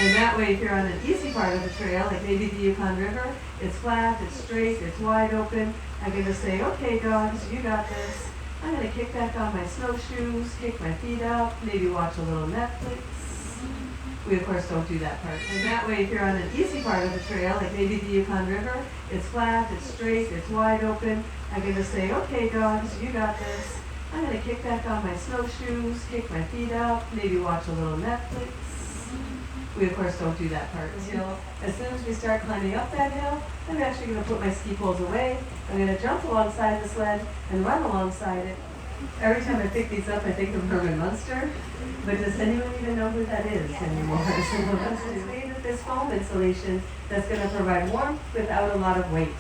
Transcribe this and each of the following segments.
And that way, if you're on an easy part of the trail, like maybe the Yukon River, it's flat, it's straight, it's wide open. I can just say, okay, dogs, you got this. I'm going to kick back on my snowshoes, kick my feet up, maybe watch a little Netflix. We, of course, don't do that part. And that way, if you're on an easy part of the trail, like maybe the Yukon River, it's flat, it's straight, it's wide open. I can just say, okay, dogs, you got this. I'm going to kick back on my snowshoes, kick my feet up, maybe watch a little Netflix. We, of course, don't do that part. As soon as we start climbing up that hill, I'm actually going to put my ski poles away. I'm going to jump alongside the sled and run alongside it. Every time I pick these up, I think of Herman Munster. But does anyone even know who that is anymore? It's made with this foam insulation that's going to provide warmth without a lot of weight.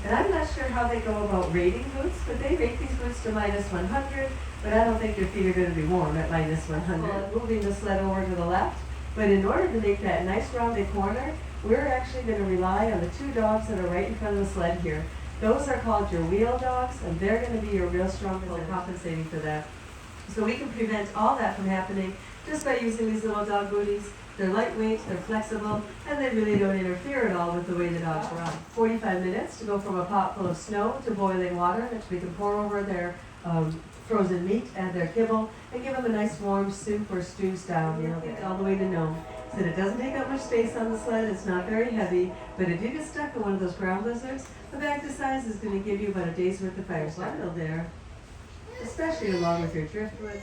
And I'm not sure how they go about rating boots, but they rate these boots to -100, but I don't think your feet are going to be warm at -100. Moving the sled over to the left. But in order to make that nice rounded corner, we're actually going to rely on the two dogs that are right in front of the sled here. Those are called your wheel dogs, and they're going to be your real strong and compensating for that. So we can prevent all that from happening just by using these little dog booties. They're lightweight, they're flexible, and they really don't interfere at all with the way the dogs run. 45 minutes to go from a pot full of snow to boiling water, which we can pour over their frozen meat, add their kibble, and give them a nice warm soup or stew style meal. All the way to Nome. So it doesn't take up much space on the sled, it's not very heavy, but if you get stuck in one of those ground blizzards, the bag this size is going to give you about a day's worth of fire startle there, especially along with your driftwood.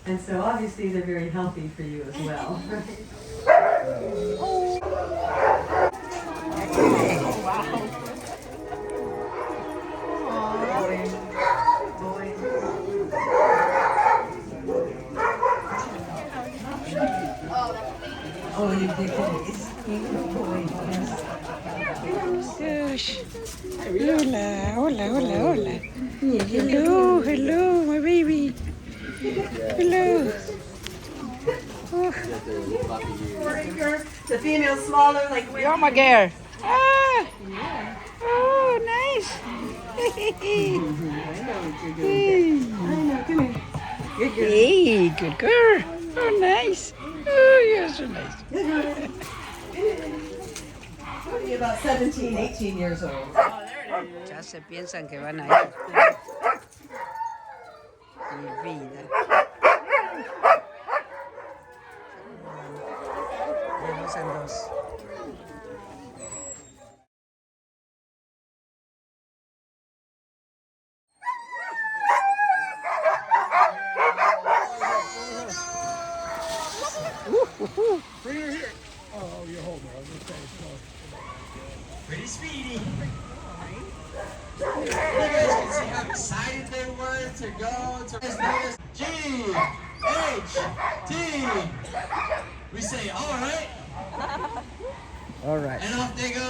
And so obviously they're very healthy for you as well. Oh, you think it is? Gosh. Hola, hola, hola, hola. Hello, hello, my baby. Hello. Oh. The female's smaller, like You're my girl. Ah. Oh, nice. I know, come here. Good girl. Hey, good girl. Oh, nice. Oh, you're so nice. Probably about 17, 18 years old. Ya se piensan que van a ir. Mi vida. De dos en dos. Bring her here. Oh, you're holding her. I was going to say it's close. Pretty speedy. You guys can see how excited they were to go to notice G H T. We say all right. All right. And off they go.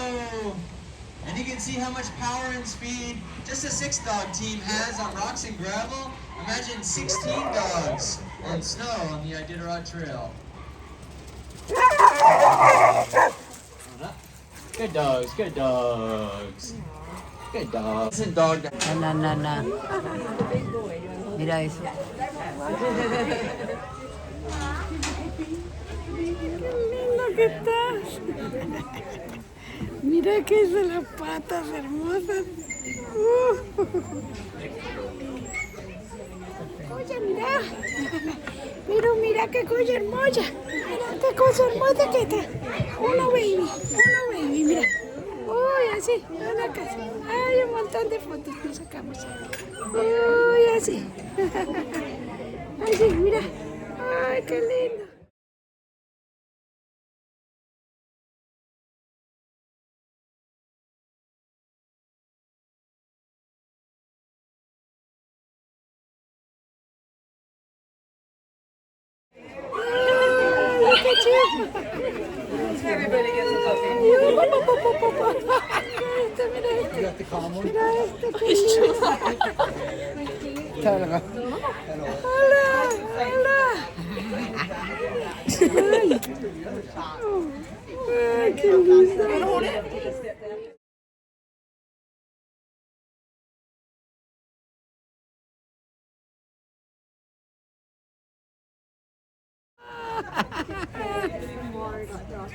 And you can see how much power and speed just a 6-dog team has on rocks and gravel. Imagine 16 dogs on snow on the Iditarod Trail. Good dogs, good dogs. Good dogs. Listen, dog. Na, na, na. Mira eso. Lindo que estás. Mira que es de las patas hermosas. Oye, mira. Mira qué cosa hermosa. Mira qué cosa hermosa que está. Uno baby, mira. Uy, así, una casa. Hay un montón de fotos que sacamos. Uy, así. Así, mira. Ay, qué lindo. Everybody gets a puppy. You got the calm one? Mira este, qué lindo. Hola, hola. Ay, qué lindo. More got dropped.